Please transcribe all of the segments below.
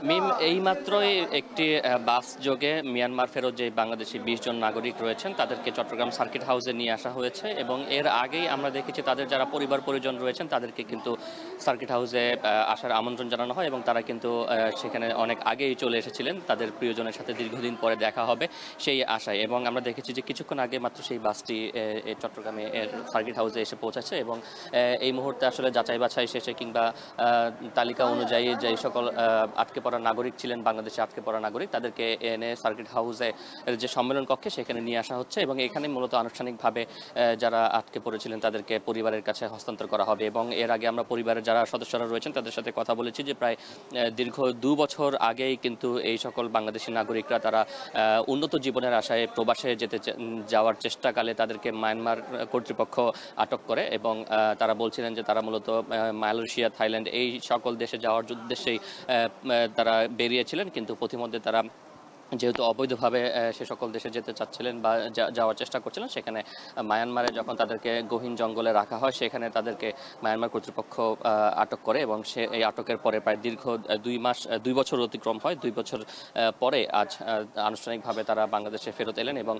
মিম এইমাত্রই একটি বাস যোগে মিয়ানমার ফেরত যে বাংলাদেশি ২০ জন নাগরিক রয়েছেন তাদেরকে চট্টগ্রাম সার্কিট হাউসে নিয়ে আসা হয়েছে এবং এর আগেই আমরা দেখেছি তাদের যারা পরিবার পরিজন রয়েছেন তাদেরকে কিন্তু সার্কিট হাউসে আসার আমন্ত্রণ জানানো হয় এবং তারা কিন্তু সেখানে অনেক আগেই চলে এসেছিলেন তাদের প্রিয়জনের সাথে দীর্ঘদিন পরে দেখা হবে সেই আশায়। এবং আমরা দেখেছি যে কিছুক্ষণ আগে মাত্র সেই বাসটি চট্টগ্রামে সার্কিট হাউসে এসে পৌঁছেছে এবং এই মুহূর্তে আসলে যাচাই বাছাই শেষে কিংবা তালিকা অনুযায়ী যে সকল আটকে পড়া নাগরিক ছিলেন, বাংলাদেশে আটকে পড়া নাগরিক, তাদেরকে এনে সার্কিট হাউসে যে সম্মেলন কক্ষে সেখানে নিয়ে আসা হচ্ছে এবং এখানে মূলত আনুষ্ঠানিকভাবে যারা আটকে পড়েছিলেন তাদেরকে পরিবারের কাছে হস্তান্তর করা হবে। এবং এর আগে আমরা পরিবারের যারা সদস্যরা রয়েছেন তাদের সাথে কথা বলেছি যে প্রায় দীর্ঘ ২ বছর আগেই কিন্তু এই সকল বাংলাদেশি নাগরিকরা তারা উন্নত জীবনের আশায় প্রবাসে যাওয়ার চেষ্টাকালে তাদেরকে মায়ানমার কর্তৃপক্ষ আটক করে এবং তারা বলছিলেন যে তারা মূলত মালয়েশিয়া, থাইল্যান্ড এই সকল দেশে যাওয়ার উদ্দেশ্যেই তারা বেরিয়েছিলেন, কিন্তু পথিমধ্যে তারা যেহেতু অবৈধভাবে সে সকল দেশে যেতে চাচ্ছিলেন বা যাওয়ার চেষ্টা করছিলেন, সেখানে মায়ানমারে যখন তাদেরকে গহীন জঙ্গলে রাখা হয় সেখানে তাদেরকে মায়ানমার কর্তৃপক্ষ আটক করে এবং এই আটকের পরে প্রায় দীর্ঘ ২ বছর অতিক্রম হয়। ২ বছর পরে আজ আনুষ্ঠানিকভাবে তারা বাংলাদেশে ফেরত এলেন এবং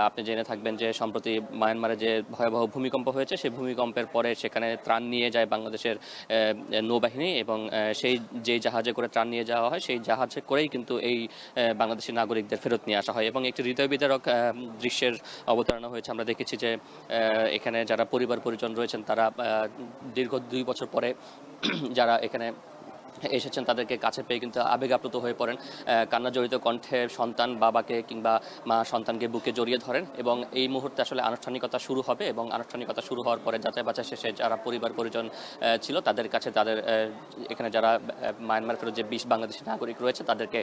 আপনি জেনে থাকবেন যে সম্প্রতি মায়ানমারে যে ভয়াবহ ভূমিকম্প হয়েছে সেই ভূমিকম্পের পরে সেখানে ত্রাণ নিয়ে যায় বাংলাদেশের নৌবাহিনী এবং সেই যে জাহাজে করে ত্রাণ নিয়ে যাওয়া হয় সেই জাহাজে করেই কিন্তু এই বাংলাদেশের নাগরিকদের ফেরত নিয়ে আসা হয় এবং একটি হৃদয় বিদারক দৃশ্যের অবতারণা হয়েছে। আমরা দেখেছি যে এখানে যারা পরিবার পরিজন রয়েছেন তারা দীর্ঘ ২ বছর পরে যারা এখানে এসেছেন তাদেরকে কাছে পেয়ে কিন্তু আবেগ আপ্লুত হয়ে পড়েন, কান্না জড়িত কণ্ঠে সন্তান বাবাকে কিংবা মা সন্তানকে বুকে জড়িয়ে ধরেন এবং এই মুহূর্তে আসলে আনুষ্ঠানিকতা শুরু হবে এবং আনুষ্ঠানিকতা শুরু হওয়ার পরে যাচাই বাছাই শেষে যারা পরিবার পরিজন ছিল তাদের কাছে তাদের এখানে যারা মায়ানমার ফেরত যে ২০ বাংলাদেশি নাগরিক রয়েছে তাদেরকে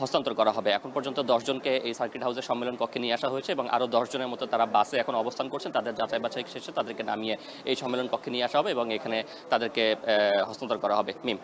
হস্তান্তর করা হবে। এখন পর্যন্ত ১০ জনকে এই সার্কিট হাউসের সম্মেলন কক্ষে নিয়ে আসা হয়েছে এবং আরও ১০ জনের মতো তারা বাসে এখন অবস্থান করছেন, তাদের যাচাই বাছাই শেষে তাদেরকে নামিয়ে এই সম্মেলন কক্ষে নিয়ে আসা হবে এবং এখানে তাদেরকে হস্তান্তর করা হবে। মিম।